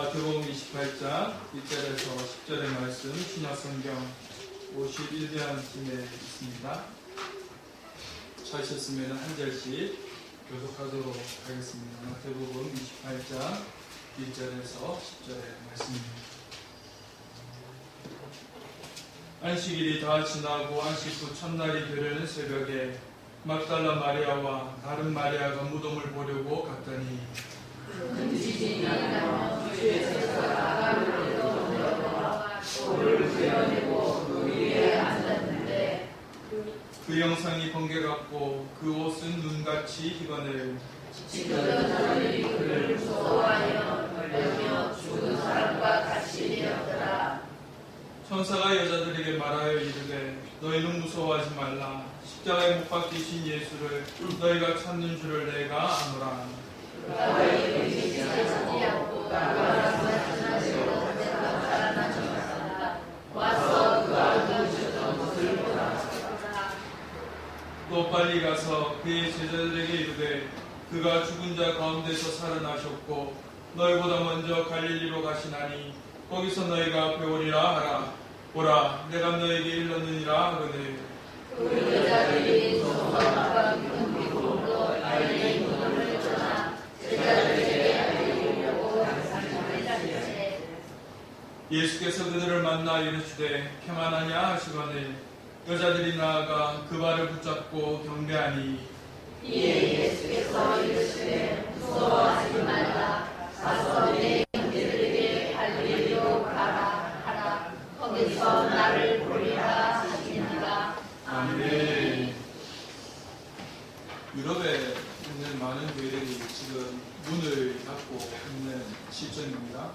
마태복음 28장 1절에서 10절의 말씀 신약성경 51편쯤에 있습니다. 찾으셨으면 한 절씩 교독하도록 하겠습니다. 마태복음 28장 1절에서 10절의 말씀입니다. 안식일이 다 지나고 안식 후 첫날이 되려는 새벽에 막달라 마리아와 다른 마리아가 무덤을 보려고 갔더니 그 영상이 번개 같고 그 옷은 눈같이 희건해요. 지금 저들이 그를 무서워하여 걸려며 죽은 사람과 같이 되었더라. 천사가 여자들에게 말하여 이르되 너희는 무서워하지 말라. 십자가에 못 박히신 예수를 너희가 찾는 줄을 내가 아노라. 또 빨리 가서 그의 제자들에게 이르되 그가 죽은 자 가운데서 살아나셨고 너희보다 먼저 갈릴리로 가시나니 거기서 너희가 배우리라 하라. 보라 내가 너희에게 일렀느니라 하거늘. 그 여자들이 무서워하고 미국으로 알리의 문을 떠나 제자들에게 알리려고 하시되 예수께서 그들을 만나 이르시되 평안하냐 하시거늘 여자들이 나아가 그 발을 붙잡고 경배하니 이에 예수께서 이르시되 무서워하지 말라. 가서 내 형제들에게 알리려 가라 하라. 거기서 나를 보리라 하시니라. 아멘. 유럽에 있는 많은 교회들이 지금 문을 닫고 있는 시점입니다.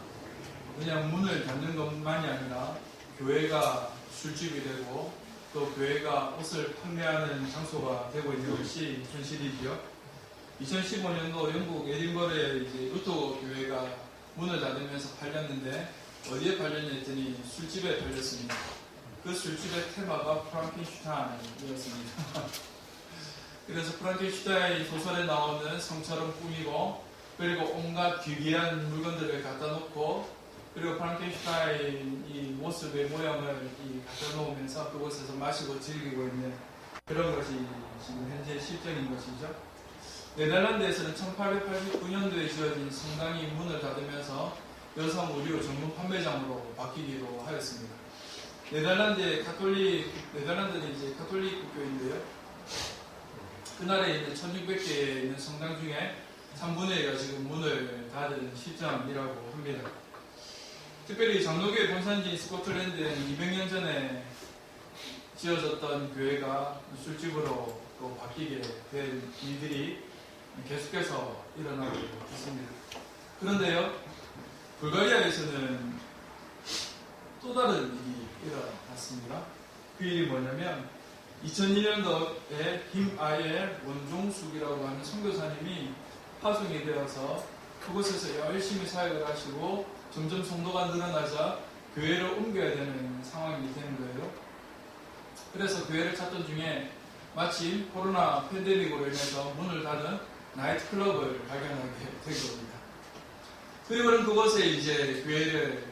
그냥 문을 닫는 것만이 아니라 교회가 술집이 되고 또 교회가 옷을 판매하는 장소가 되고 있는 것이 현실이죠. 2015년도 영국 에딘버러에 이제 루터 교회가 문을 닫으면서 팔렸는데 어디에 팔렸냐 했더니 술집에 팔렸습니다. 그 술집의 테마가 프랑켄슈타인이었습니다. 그래서 프랑켄슈타인 소설에 나오는 성처럼 꾸미고 그리고 온갖 기괴한 물건들을 갖다 놓고 그리고 프랑켄슈타인 이 모습의 모양을 갖다 놓으면서 그곳에서 마시고 즐기고 있는 그런 것이 지금 현재 실정인 것이죠. 네덜란드에서는 1889년도에 지어진 성당이 문을 닫으면서 여성 의류 전문 판매장으로 바뀌기로 하였습니다. 네덜란드는 이제 가톨릭 국교인데요. 그 나라에 있는 1600개에 있는 성당 중에 3분의 1가 지금 문을 닫은 실정이라고 합니다. 특별히 장로교회 본산지인 스코틀랜드에는 200년 전에 지어졌던 교회가 술집으로 또 바뀌게 된 일들이 계속해서 일어나고 있습니다. 그런데요, 불가리아에서는 또 다른 일이 일어났습니다. 그 일이 뭐냐면 2001년도에 김아예 원종숙이라고 하는 선교사님이 파송이 되어서 그곳에서 열심히 사역을 하시고 점점 성도가 늘어나자 교회를 옮겨야 되는 상황이 되는 거예요. 그래서 교회를 찾던 중에 마침 코로나 팬데믹으로 인해서 문을 닫은 나이트클럽을 발견하게 된 겁니다. 그리고는 그곳에 이제 교회를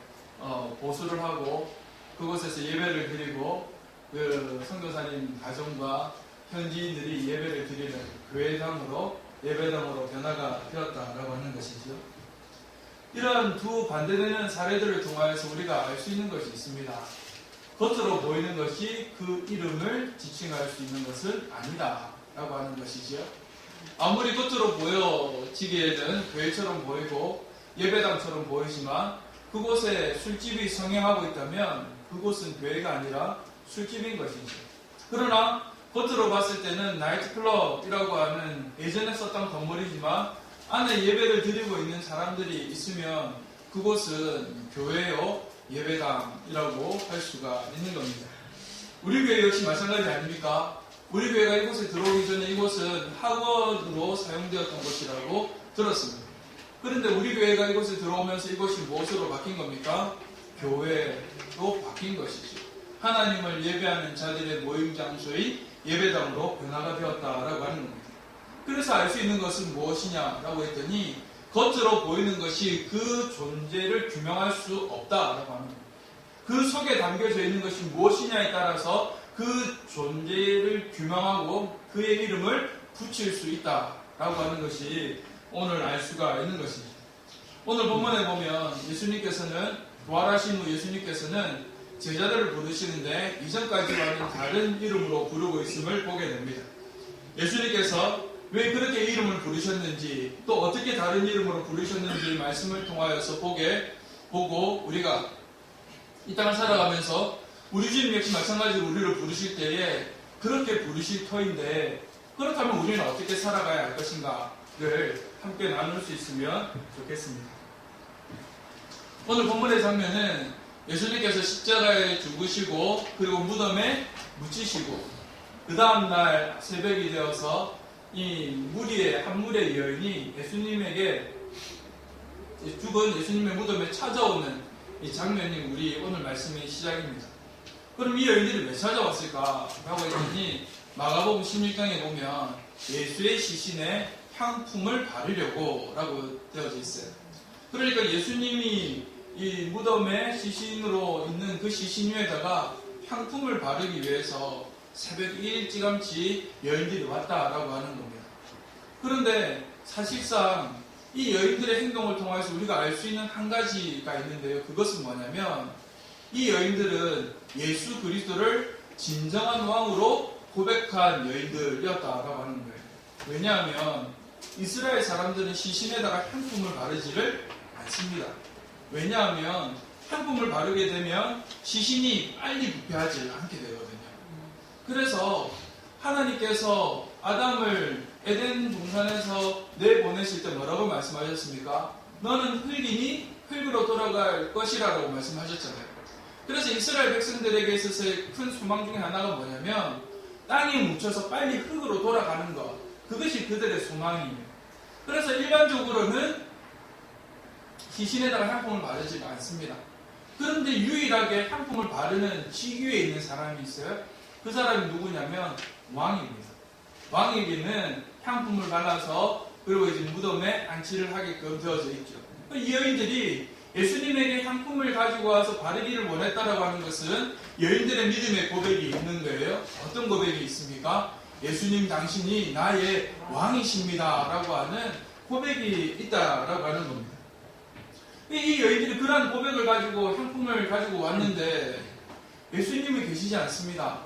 보수를 하고 그곳에서 예배를 드리고 그 선교사님 가정과 현지인들이 예배를 드리는 교회당으로 예배당으로 변화가 되었다라고 하는 것이죠. 이런 두 반대되는 사례들을 통하여서 우리가 알 수 있는 것이 있습니다. 겉으로 보이는 것이 그 이름을 지칭할 수 있는 것은 아니다 라고 하는 것이죠. 아무리 겉으로 보여지기에는 교회처럼 보이고 예배당처럼 보이지만 그곳에 술집이 성행하고 있다면 그곳은 교회가 아니라 술집인 것이죠. 그러나 겉으로 봤을 때는 나이트클럽이라고 하는 예전에 썼던 건물이지만 안에 예배를 드리고 있는 사람들이 있으면 그곳은 교회요 예배당이라고 할 수가 있는 겁니다. 우리 교회 역시 마찬가지 아닙니까? 우리 교회가 이곳에 들어오기 전에 이곳은 학원으로 사용되었던 곳이라고 들었습니다. 그런데 우리 교회가 이곳에 들어오면서 이곳이 무엇으로 바뀐 겁니까? 교회로 바뀐 것이죠. 하나님을 예배하는 자들의 모임 장소인 예배당으로 변화가 되었다라고 하는 겁니다. 그래서 알 수 있는 것은 무엇이냐라고 했더니 겉으로 보이는 것이 그 존재를 규명할 수 없다라고 하는 거예요. 그 속에 담겨져 있는 것이 무엇이냐에 따라서 그 존재를 규명하고 그의 이름을 붙일 수 있다라고 하는 것이 오늘 알 수가 있는 것입니다. 오늘 본문에 보면 예수님께서는 부활하신 후 예수님께서는 제자들을 부르시는데 이전까지와는 다른 이름으로 부르고 있음을 보게 됩니다. 예수님께서 왜 그렇게 이름을 부르셨는지 또 어떻게 다른 이름으로 부르셨는지 말씀을 통하여서 보고 우리가 이 땅을 살아가면서 우리 주님 역시 마찬가지로 우리를 부르실 때에 그렇게 부르실 터인데 그렇다면 우리는 어떻게 살아가야 할 것인가를 함께 나눌 수 있으면 좋겠습니다. 오늘 본문의 장면은 예수님께서 십자가에 죽으시고 그리고 무덤에 묻히시고 그 다음날 새벽이 되어서 이 한 무리의 여인이 예수님에게 죽은 예수님의 무덤에 찾아오는 이 장면이 우리 오늘 말씀의 시작입니다. 그럼 이 여인들이 왜 찾아왔을까? 라고 했더니 마가복음 16장에 보면 예수의 시신에 향품을 바르려고 라고 되어져 있어요. 그러니까 예수님이 이 무덤에 시신으로 있는 그 시신 위에다가 향품을 바르기 위해서 새벽 일찌감치 여인들이 왔다라고 하는 겁니다. 그런데 사실상 이 여인들의 행동을 통해서 우리가 알 수 있는 한 가지가 있는데요. 그것은 뭐냐면 이 여인들은 예수 그리스도를 진정한 왕으로 고백한 여인들이었다라고 하는 거예요. 왜냐하면 이스라엘 사람들은 시신에다가 향품을 바르지를 않습니다. 왜냐하면 향품을 바르게 되면 시신이 빨리 부패하지 않게 되거든요. 그래서 하나님께서 아담을 에덴 동산에서 내보내실 때 뭐라고 말씀하셨습니까? 너는 흙이니 흙으로 돌아갈 것이라고 말씀하셨잖아요. 그래서 이스라엘 백성들에게 있어서의 큰 소망 중에 하나가 뭐냐면 땅에 묻혀서 빨리 흙으로 돌아가는 것, 그것이 그들의 소망이에요. 그래서 일반적으로는 시신에다가 향품을 바르지 않습니다. 그런데 유일하게 향품을 바르는 지위에 있는 사람이 있어요. 그 사람이 누구냐면 왕입니다. 왕에게는 향품을 발라서 그리고 이제 무덤에 안치를 하게끔 되어져 있죠. 이 여인들이 예수님에게 향품을 가지고 와서 바르기를 원했다라고 하는 것은 여인들의 믿음의 고백이 있는 거예요. 어떤 고백이 있습니까? 예수님 당신이 나의 왕이십니다 라고 하는 고백이 있다라고 하는 겁니다. 이 여인들이 그러한 고백을 가지고 향품을 가지고 왔는데 예수님이 계시지 않습니다.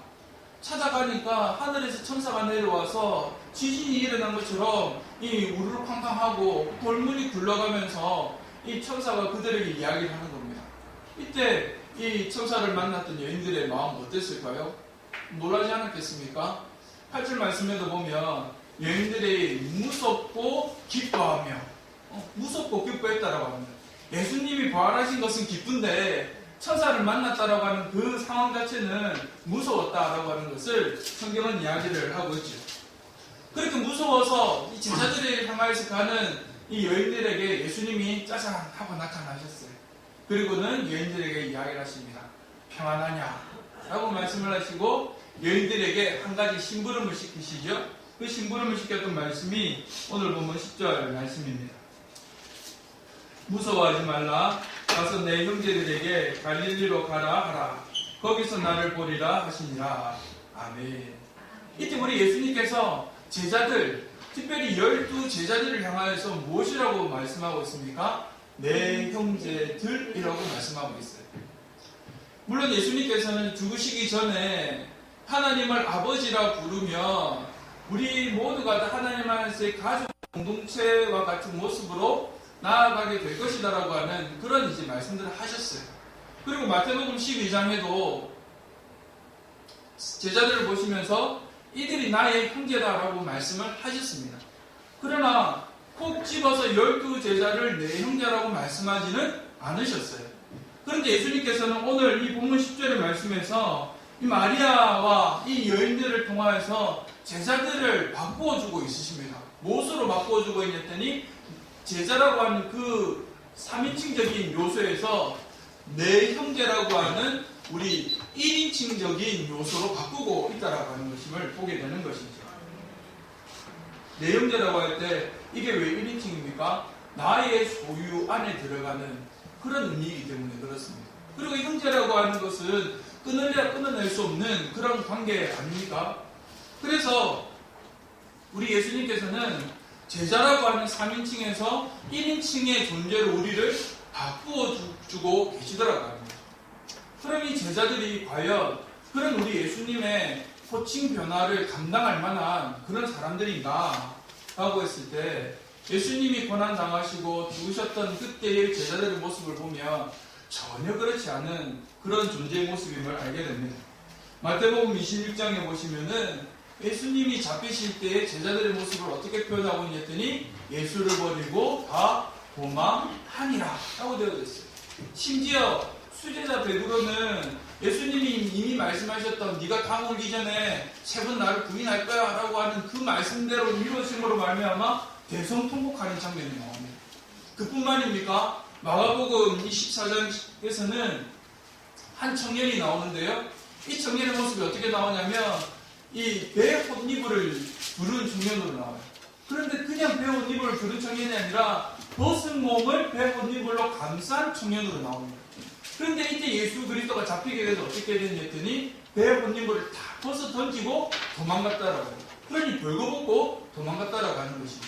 찾아가니까 하늘에서 천사가 내려와서 지진이 일어난 것처럼 이 우르르 쾅쾅하고 돌문이 굴러가면서 이 천사가 그들에게 이야기를 하는 겁니다. 이때 이 천사를 만났던 여인들의 마음 어땠을까요? 놀라지 않았겠습니까? 8절 말씀에도 보면 여인들이 무섭고 기뻐하며 무섭고 기뻐했다라고 합니다. 예수님이 부활하신 것은 기쁜데 천사를 만났다라고 하는 그 상황 자체는 무서웠다라고 하는 것을 성경은 이야기를 하고 있죠. 그렇게 무서워서 이 제자들을 향하여서 가는 이 여인들에게 예수님이 짜잔 하고 나타나셨어요. 그리고는 여인들에게 이야기를 하십니다. 평안하냐? 라고 말씀을 하시고 여인들에게 한 가지 심부름을 시키시죠. 그 심부름을 시켰던 말씀이 오늘 보면 10절 말씀입니다. 무서워하지 말라. 가서 내 형제들에게 갈릴리로 가라 하라. 거기서 나를 보리라 하시니라. 아멘. 이때 우리 예수님께서 제자들, 특별히 12제자들을 향하여서 무엇이라고 말씀하고 있습니까? 내 형제들이라고 말씀하고 있어요. 물론 예수님께서는 죽으시기 전에 하나님을 아버지라 부르며 우리 모두가 다 하나님 안에서의 가족 공동체와 같은 모습으로 나아가게 될 것이다라고 하는 그런 이제 말씀들을 하셨어요. 그리고 마태복음 12장에도 제자들을 보시면서 이들이 나의 형제다라고 말씀을 하셨습니다. 그러나 콕 집어서 12제자를 내 형제라고 말씀하지는 않으셨어요. 그런데 예수님께서는 오늘 이 본문 10절의 말씀에서 이 마리아와 이 여인들을 통하여서 제자들을 바꾸어주고 있으십니다. 무엇으로 바꾸어주고 있냐더니 제자라고 하는 그 3인칭적인 요소에서 내 형제라고 하는 우리 1인칭적인 요소로 바꾸고 있다라고 하는 것임을 보게 되는 것이죠. 내 형제라고 할 때 이게 왜 1인칭입니까? 나의 소유 안에 들어가는 그런 의미이기 때문에 그렇습니다. 그리고 형제라고 하는 것은 끊어낼 수 없는 그런 관계 아닙니까? 그래서 우리 예수님께서는 제자라고 하는 3인칭에서 1인칭의 존재로 우리를 바꾸어 주고 계시더라고 합니다. 그럼 이 제자들이 과연 그런 우리 예수님의 호칭 변화를 감당할 만한 그런 사람들인가? 라고 했을 때 예수님이 고난당하시고 죽으셨던 그때의 제자들의 모습을 보면 전혀 그렇지 않은 그런 존재의 모습임을 알게 됩니다. 마태복음 26장에 보시면은 예수님이 잡히실 때의 제자들의 모습을 어떻게 표현하고 있냐 했더니 예수를 버리고 다 도망하니라 라고 되어 있어요. 심지어 수제자 베드로는 예수님이 이미 말씀하셨던 네가 다 몰기 전에 3번 나를 부인할 거야 라고 하는 그 말씀대로 이루어짐으로 말미암아 대성통곡하는 장면이 나옵니다. 그뿐만입니까? 마가복음 24장에서는 한 청년이 나오는데요. 이 청년의 모습이 어떻게 나오냐면 이 배 옷이불을 두른 청년으로 나와요. 그런데 그냥 배 옷이불을 두른 청년이 아니라 벗은 몸을 배 옷이불로 감싼 청년으로 나옵니다. 그런데 이제 예수 그리스도가 잡히게 돼서 어떻게 됐냐 했더니 배 옷이불을 다 벗어 던지고 도망갔다라고 해요. 그러니 벌거벗고 도망갔다라고 하는 것이죠.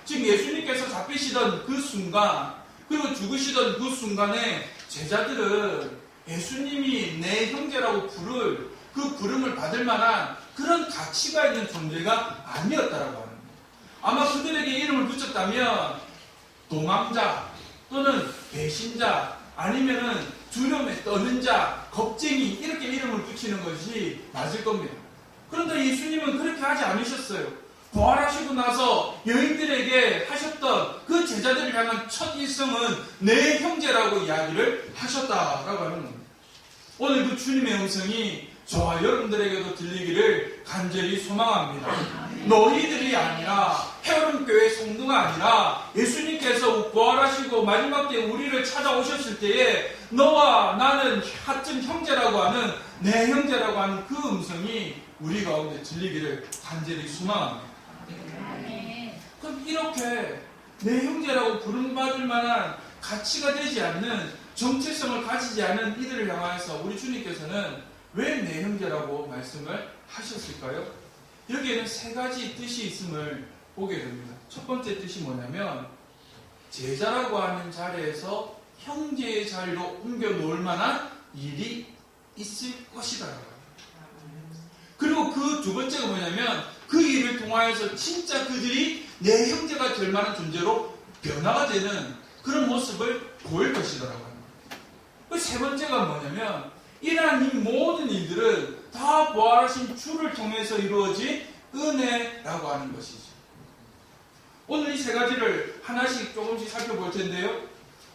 지금 예수님께서 잡히시던 그 순간 그리고 죽으시던 그 순간에 제자들은 예수님이 내 형제라고 부를 그 부름을 받을 만한 그런 가치가 있는 존재가 아니었다라고 하는 거예요. 아마 그들에게 이름을 붙였다면 도망자 또는 배신자 아니면은 두려움에 떠는 자, 겁쟁이 이렇게 이름을 붙이는 것이 맞을 겁니다. 그런데 예수님은 그렇게 하지 않으셨어요. 부활하시고 나서 여인들에게 하셨던 그 제자들을 향한 첫 일성은 내 형제라고 이야기를 하셨다라고 하는 겁니다. 오늘 그 주님의 음성이 저와 여러분들에게도 들리기를 간절히 소망합니다. 너희들이 아니라 헤어름교회 성도가 아니라 예수님께서 부활하시고 마지막 때에 우리를 찾아오셨을 때에 너와 나는 같은 형제라고 하는 내 형제라고 하는 그 음성이 우리 가운데 들리기를 간절히 소망합니다. 그럼 이렇게 내 형제라고 부름받을 만한 가치가 되지 않는 정체성을 가지지 않은 이들을 향하여서 우리 주님께서는 왜 내 형제라고 말씀을 하셨을까요? 여기에는 3가지 뜻이 있음을 보게 됩니다. 첫 번째 뜻이 뭐냐면 제자라고 하는 자리에서 형제의 자리로 옮겨 놓을 만한 일이 있을 것이다. 그리고 그 두 번째가 뭐냐면 그 일을 통하여서 진짜 그들이 내 형제가 될 만한 존재로 변화가 되는 그런 모습을 보일 것이더라고요. 그 세 번째가 뭐냐면 이러한 이 모든 일들은 다 부활하신 주를 통해서 이루어진 은혜라고 하는 것이죠. 오늘 이 3가지를 하나씩 조금씩 살펴볼 텐데요.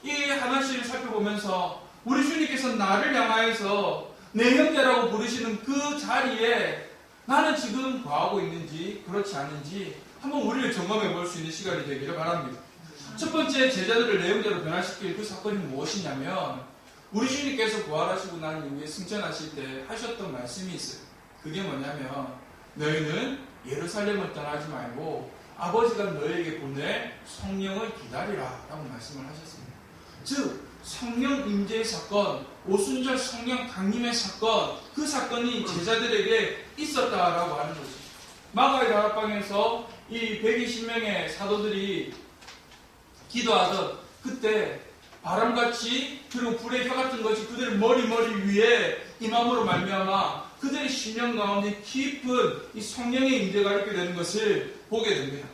이 하나씩을 살펴보면서 우리 주님께서 나를 향하여서 내 형제라고 부르시는 그 자리에 나는 지금 거하고 있는지 그렇지 않은지 한번 우리를 점검해 볼 수 있는 시간이 되기를 바랍니다. 첫 번째 제자들을 내 형제로 변화시킬 그 사건이 무엇이냐면 우리 주님께서 부활하시고 난 이후에 승천하실 때 하셨던 말씀이 있어요. 그게 뭐냐면 너희는 예루살렘을 떠나지 말고 아버지가 너희에게 보낼 성령을 기다리라 라고 말씀을 하셨습니다. 즉 성령 임재의 사건, 오순절 성령 강림의 사건, 그 사건이 제자들에게 있었다라고 하는 것이죠. 마가의 다락방에서 이 120명의 사도들이 기도하던 그때 바람같이 그리고 불의 혀 같은 것이 그들의 머리 위에 임함으로 말미암아 그들의 심령 가운데 깊은 이 성령의 임재가 이렇게 되는 것을 보게 됩니다.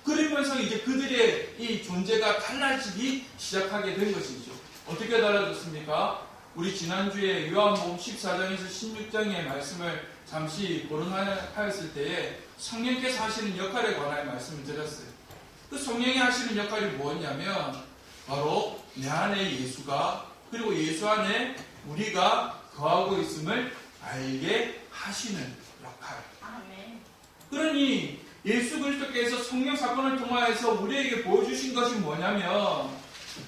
그러면서 이제 그들의 이 존재가 달라지기 시작하게 된 것이죠. 어떻게 달라졌습니까? 우리 지난주에 요한복음 14장에서 16장의 말씀을 잠시 거론하였을 때에 성령께서 하시는 역할에 관하여 말씀을 드렸어요. 그 성령이 하시는 역할이 뭐였냐면 바로 내 안에 예수가 그리고 예수 안에 우리가 거하고 있음을 알게 하시는 역할. 그러니 예수 그리스도께서 성령 사건을 통하여서 우리에게 보여주신 것이 뭐냐면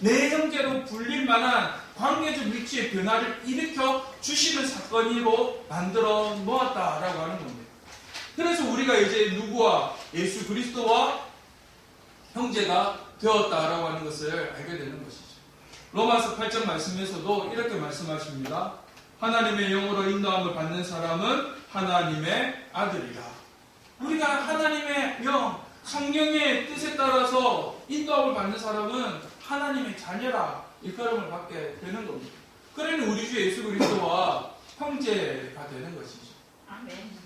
내 형제로 불릴 만한 관계적 위치의 변화를 일으켜 주시는 사건으로 만들어 놓았다라고 하는 겁니다. 그래서 우리가 이제 누구와 예수 그리스도와 형제가 되었다라고 하는 것을 알게 되는 것이죠. 로마서 8장 말씀에서도 이렇게 말씀하십니다. 하나님의 영으로 인도함을 받는 사람은 하나님의 아들이다. 우리가 하나님의 영, 성령의 뜻에 따라서 인도함을 받는 사람은 하나님의 자녀라 일컬음을 받게 되는 겁니다. 그러니 우리 주 예수 그리스도와 형제가 되는 것이죠. 아멘.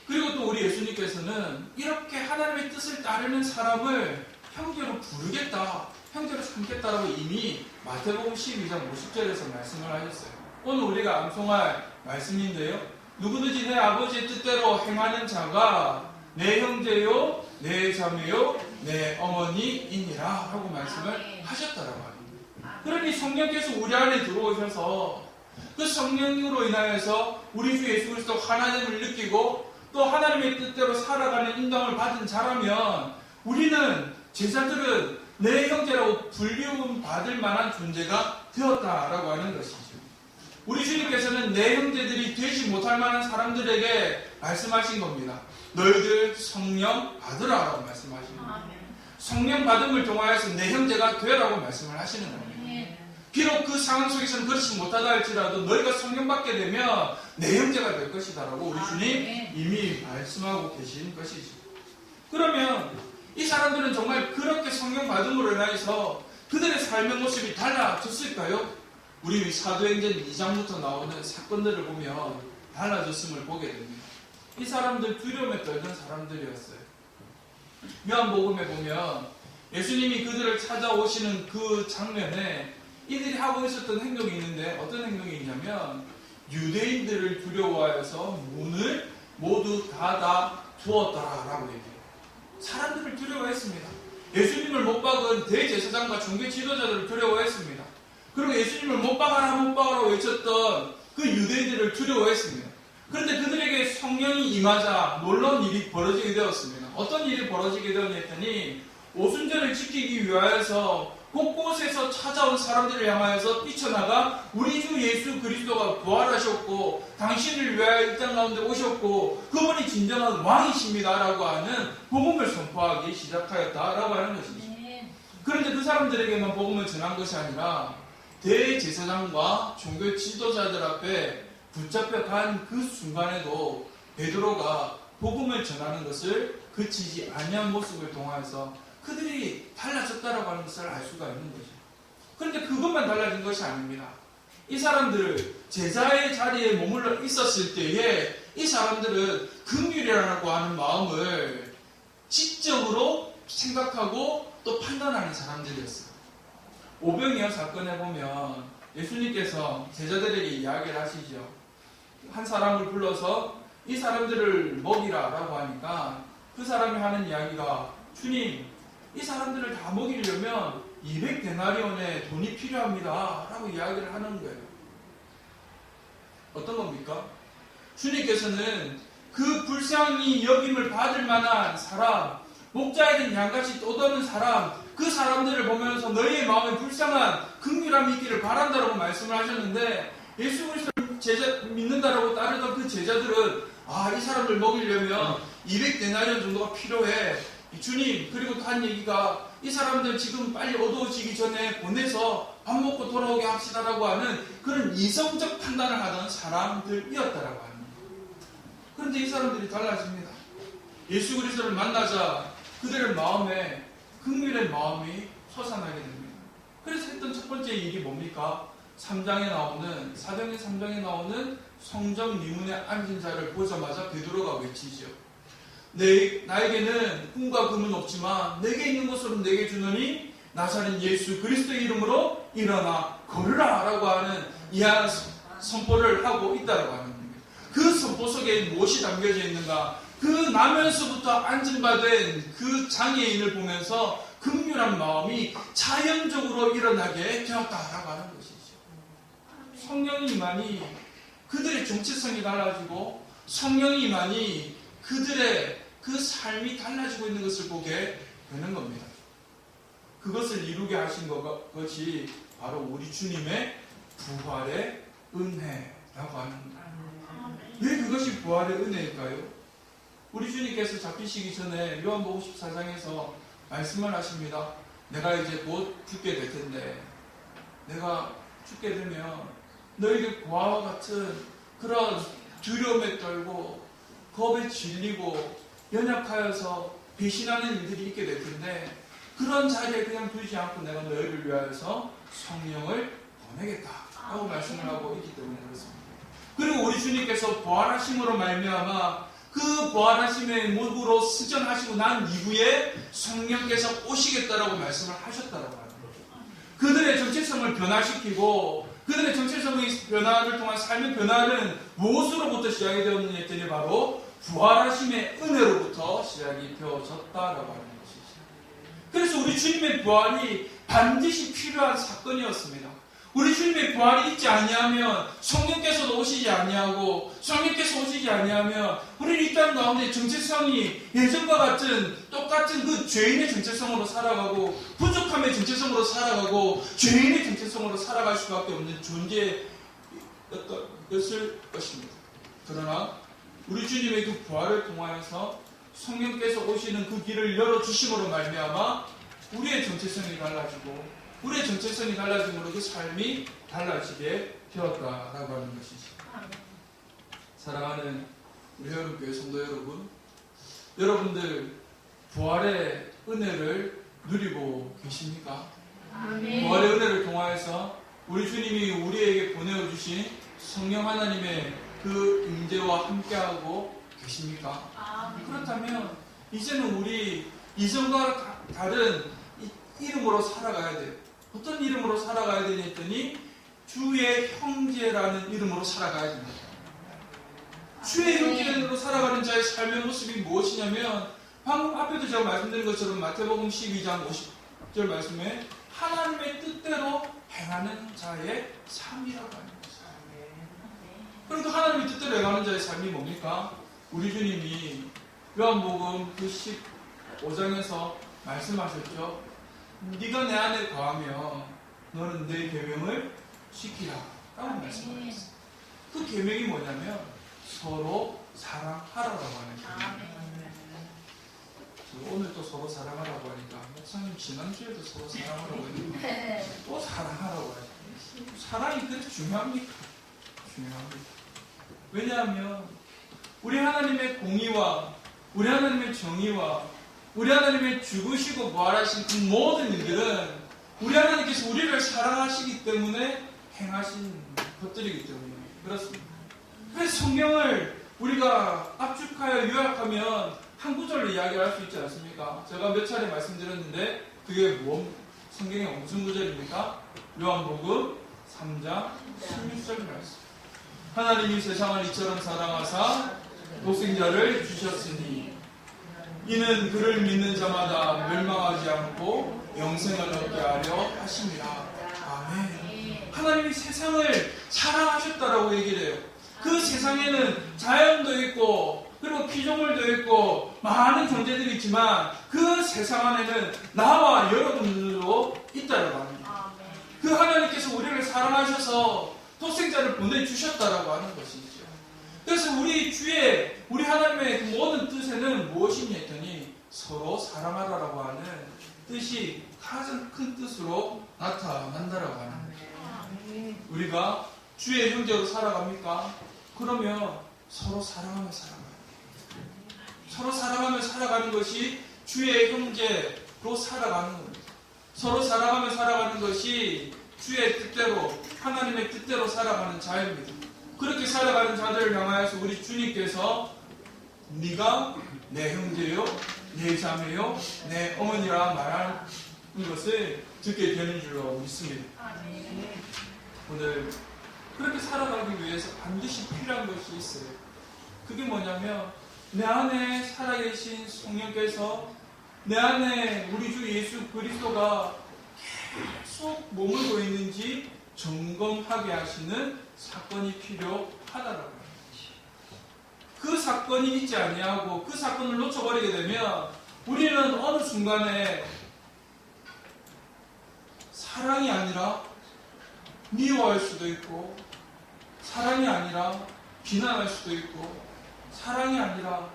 그리고 또 우리 예수님께서는 이렇게 하나님의 뜻을 따르는 사람을 형제로 부르겠다, 형제로 삼겠다라고 이미 마태복음 12장 50절에서 말씀을 하셨어요. 오늘 우리가 암송할 말씀인데요. 누구든지 내 아버지의 뜻대로 행하는 자가 내 형제요, 내 자매요, 내 어머니이니라 라고 말씀을 하셨다라고 합니다. 그러니 성령께서 우리 안에 들어오셔서 그 성령으로 인하여서 우리 주 예수 그리스도 하나님을 느끼고 또 하나님의 뜻대로 살아가는 인도함을 받은 자라면 우리는 제자들은 내 형제라고 불리움 받을 만한 존재가 되었다라고 하는 것이죠. 우리 주님께서는 내 형제들이 되지 못할 만한 사람들에게 말씀하신 겁니다. 너희들 성령 받으라라고 말씀하십니다. 성령 받음을 통하여서 내 형제가 되라고 말씀을 하시는 겁니다. 비록 그 상황 속에서는 그렇지 못하다 할지라도 너희가 성령 받게 되면 내 형제가 될 것이다라고 우리 주님 이미 말씀하고 계신 것이죠. 그러면 이 사람들은 정말 그렇게 성령 받음으로 인해서 그들의 삶의 모습이 달라졌을까요? 우리 사도행전 2장부터 나오는 사건들을 보면 달라졌음을 보게 됩니다. 이 사람들 두려움에 떨던 사람들이었어요. 요한복음에 보면 예수님이 그들을 찾아오시는 그 장면에 이들이 하고 있었던 행동이 있는데 어떤 행동이 있냐면 유대인들을 두려워하여서 문을 모두 닫아 두었다라고 얘기해요. 사람들을 두려워했습니다. 예수님을 못 박은 대제사장과 종교 지도자들을 두려워했습니다. 그리고 예수님을 못 박아라 못 박아라 외쳤던 그 유대인들을 두려워했습니다. 그런데 그들에게 성령이 임하자 놀라운 일이 벌어지게 되었습니다. 어떤 일이 벌어지게 되었냐 했더니 오순절을 지키기 위하여서 곳곳에서 찾아온 사람들을 향하여서 뛰쳐나가 우리 주 예수 그리스도가 부활하셨고 당신을 위하여 이 땅 가운데 오셨고 그분이 진정한 왕이십니다 라고 하는 복음을 선포하기 시작하였다라고 하는 것입니다. 그런데 그 사람들에게만 복음을 전한 것이 아니라 대제사장과 종교 지도자들 앞에 붙잡혀 간 그 순간에도 베드로가 복음을 전하는 것을 그치지 아니한 모습을 통하여서 그들이 달라졌다라고 하는 것을 알 수가 있는 거죠. 그런데 그것만 달라진 것이 아닙니다. 이 사람들 제자의 자리에 머물러 있었을 때에 이 사람들은 긍휼이라고 하는 마음을 지적으로 생각하고 또 판단하는 사람들이었어요. 오병이어 사건에 보면 예수님께서 제자들에게 이야기를 하시죠. 한 사람을 불러서 이 사람들을 먹이라라고 하니까 그 사람이 하는 이야기가 주님 이 사람들을 다 먹이려면 200데나리온의 돈이 필요합니다 라고 이야기를 하는 거예요. 어떤 겁니까? 주님께서는 그 불쌍히 여김을 받을 만한 사람, 목자에 든 양같이 떠도는 사람, 그 사람들을 보면서 너희의 마음에 불쌍한 긍휼함이 있기를 바란다라고 말씀을 하셨는데 예수 그리스도를 믿는다라고 따르던 그 제자들은 이 사람들 먹이려면 200데나리온 정도가 필요해. 주님, 그리고 또 한 얘기가 이 사람들 지금 빨리 어두워지기 전에 보내서 밥 먹고 돌아오게 합시다라고 하는 그런 이성적 판단을 하던 사람들이었다라고 합니다. 그런데 이 사람들이 달라집니다. 예수 그리스도를 만나자 그들의 마음에 긍휼의 마음이 솟아나게 됩니다. 그래서 했던 첫 번째 일이 뭡니까? 3장에 나오는 사도행전 3장에 나오는 성전 미문에 앉은 자를 보자마자 베드로가 외치죠. 나에게는 꿈과 금은 없지만 내게 있는 것으로 내게 주노니 나사렛 예수 그리스도의 이름으로 일어나 걸으라 라고 하는 이하 선포를 하고 있다고 하는 겁니다. 그 선포 속에 무엇이 담겨져 있는가? 그 나면서부터 안진 바 된 그 장애인을 보면서 긍휼한 마음이 자연적으로 일어나게 되었다라고 하는 것이죠. 성령이 임하니 그들의 정체성이 달라지고 성령이 임하니 그들의 그 삶이 달라지고 있는 것을 보게 되는 겁니다. 그것을 이루게 하신 것이 바로 우리 주님의 부활의 은혜라고 하는 겁니다. 왜 그것이 부활의 은혜일까요? 우리 주님께서 잡히시기 전에 요한복음 14장에서 말씀을 하십니다. 내가 이제 곧 죽게 될 텐데 내가 죽게 되면 너희들 고아와 같은 그런 두려움에 떨고 겁에 질리고 연약하여서 배신하는 일들이 있게 될 텐데 그런 자리에 그냥 두지 않고 내가 너희를 위하여서 성령을 보내겠다 라고 말씀을 하고 있기 때문에 그렇습니다. 그리고 우리 주님께서 부활하심으로 말미암아 그 부활하심의 목으로 승천하시고 난 이후에 성령께서 오시겠다라고 말씀을 하셨다라고 합니다. 그들의 정체성을 변화시키고 그들의 정체성의 변화를 통한 삶의 변화는 무엇으로부터 시작이 되었느냐 했더니 바로 부활하심의 은혜로부터 시작이 되어졌다라고 하는 것이죠. 그래서 우리 주님의 부활이 반드시 필요한 사건이었습니다. 우리 주님의 부활이 있지 아니하면 성령께서도 오시지 아니하고 성령께서 오시지 아니하면 우리는 이 땅 가운데 정체성이 예전과 같은 똑같은 그 죄인의 정체성으로 살아가고 부족함의 정체성으로 살아가고 죄인의 정체성으로 살아갈 수밖에 없는 존재였을 것입니다. 그러나 우리 주님의 그 부활을 통하여서 성령께서 오시는 그 길을 열어주심으로 말미암아 우리의 정체성이 달라지고 우리의 정체성이 달라짐으로 그 삶이 달라지게 되었다라고 하는 것이죠. 사랑하는 우리 여러분교회 성도 여러분, 여러분들 부활의 은혜를 누리고 계십니까? 아멘. 부활의 은혜를 통하여서 우리 주님이 우리에게 보내주신 성령 하나님의 그 임재와 함께하고 계십니까? 아멘. 그렇다면 이제는 우리 이전과 다른 이름으로 살아가야 돼요. 어떤 이름으로 살아가야 되냐 했더니 주의 형제라는 이름으로 살아가야 됩니다. 주의 형제로 살아가는 자의 삶의 모습이 무엇이냐면 방금 앞에도 제가 말씀드린 것처럼 마태복음 12장 50절 말씀에 하나님의 뜻대로 행하는 자의 삶이라고 하는 것입니다. 그러니까 하나님의 뜻대로 행하는 자의 삶이 뭡니까? 우리 주님이 요한복음 그 15장에서 말씀하셨죠. 네가 내 안에 거하면 너는 내 계명을 지키라 라고 말씀하셨어요. 그 계명이 뭐냐면 서로 사랑하라고 하는 계명입니다. 오늘 또 서로 사랑하라고 하니까 목사님 지난주에도 서로 사랑하라고 했는데 또 사랑하라고 하죠. 사랑이 그렇게 중요합니까? 중요합니다. 왜냐하면 우리 하나님의 공의와 우리 하나님의 정의와 우리 하나님의 죽으시고 부활하신 그 모든 일들은 우리 하나님께서 우리를 사랑하시기 때문에 행하신 것들이기 때문에 그렇습니다. 그래서 성경을 우리가 압축하여 요약하면 한 구절로 이야기를 할 수 있지 않습니까? 제가 몇 차례 말씀드렸는데 그게 성경의 무슨 구절입니까? 요한복음 3장 16절 말씀. 하나님이 세상을 이처럼 사랑하사 독생자를 주셨으니 이는 그를 믿는 자마다 멸망하지 않고 영생을 얻게 하려 하심이라. 아멘. 하나님이 세상을 사랑하셨다라고 얘기를 해요. 그 세상에는 자연도 있고 그리고 피조물도 있고 많은 존재들이 있지만 그 세상 안에는 나와 여러분들도 있다라고 합니다. 그 하나님께서 우리를 사랑하셔서 독생자를 보내주셨다라고 하는 것이죠. 그래서 우리 하나님의 그 모든 뜻에는 무엇이냐 했더니 서로 사랑하라라고 하는 뜻이 가장 큰 뜻으로 나타난다라고 하는 거예요. 우리가 주의 형제로 살아갑니까? 그러면 서로 사랑하며 살아가요. 서로 사랑하며 살아가는 것이 주의 형제로 살아가는 겁니다. 서로 사랑하며 살아가는 것이 주의 뜻대로 하나님의 뜻대로 살아가는 자입니다. 그렇게 살아가는 자들을 향하여서 우리 주님께서 네가 내 형제요, 내 자매요, 내 어머니라 말하는 것을 듣게 되는 줄로 믿습니다. 오늘 그렇게 살아가기 위해서 반드시 필요한 것이 있어요. 그게 뭐냐면 내 안에 살아계신 성령께서 내 안에 우리 주 예수 그리스도가 계속 머물고 있는지 점검하게 하시는 사건이 필요하다라고 합니다. 그 사건이 있지 아니하고 그 사건을 놓쳐버리게 되면 우리는 어느 순간에 사랑이 아니라 미워할 수도 있고 사랑이 아니라 비난할 수도 있고 사랑이 아니라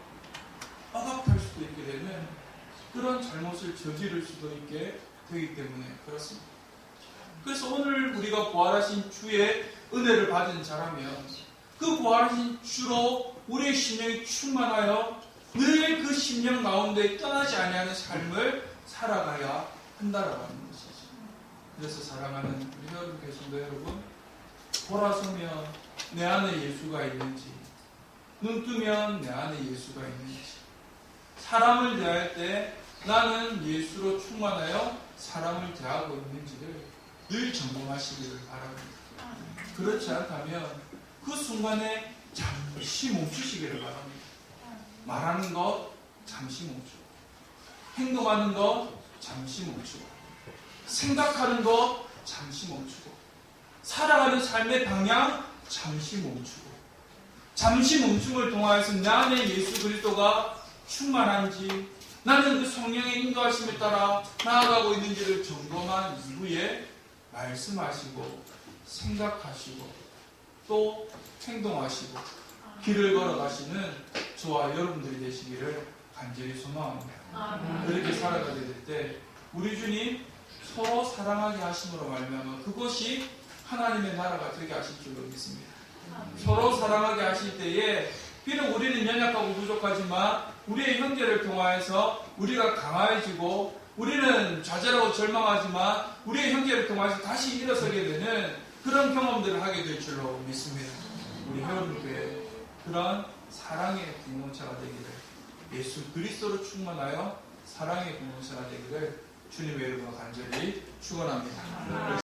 있게 되면 그런 잘못을 저지를 수도 있게 되기 때문에 그렇습니다. 그래서 오늘 우리가 부활하신 주의 은혜를 받은 자라면 그 부활하신 주로 우리의 심령이 충만하여 늘 그 심령 가운데 떠나지 아니하는 삶을 살아가야 한다라고 하는 것이죠. 그래서 사랑하는 우리 여러분 성도 여러분, 돌아서면 내 안에 예수가 있는지, 눈 뜨면 내 안에 예수가 있는지, 사람을 대할 때 나는 예수로 충만하여 사람을 대하고 있는지를 늘 점검하시기를 바랍니다. 그렇지 않다면 그 순간에 잠시 멈추시기를 바랍니다. 말하는 것 잠시 멈추고, 행동하는 것 잠시 멈추고, 생각하는 것 잠시 멈추고, 살아가는 삶의 방향 잠시 멈추고, 잠시 멈춤을 통하여서 내 안에 예수 그리스도가 충만한지, 나는 그 성령의 인도하심에 따라 나아가고 있는지를 점검한 이후에 말씀하시고 생각하시고 또 행동하시고 길을 걸어가시는 저와 여러분들이 되시기를 간절히 소망합니다. 그렇게 살아가게 될 때 우리 주님 서로 사랑하게 하심으로 말미암아 그것이 하나님의 나라가 되게 하실 줄로 믿습니다. 서로 사랑하게 하실 때에 비록 우리는 연약하고 부족하지만 우리의 형제를 통하여서 우리가 강화해지고 우리는 좌절하고 절망하지만 우리의 형제를 통해서 다시 일어서게 되는 그런 경험들을 하게 될 줄로 믿습니다. 우리 여러분께 그런 사랑의 공동체가 되기를, 예수 그리스도로 충만하여 사랑의 공동체가 되기를 주님의 이름으로 간절히 축원합니다.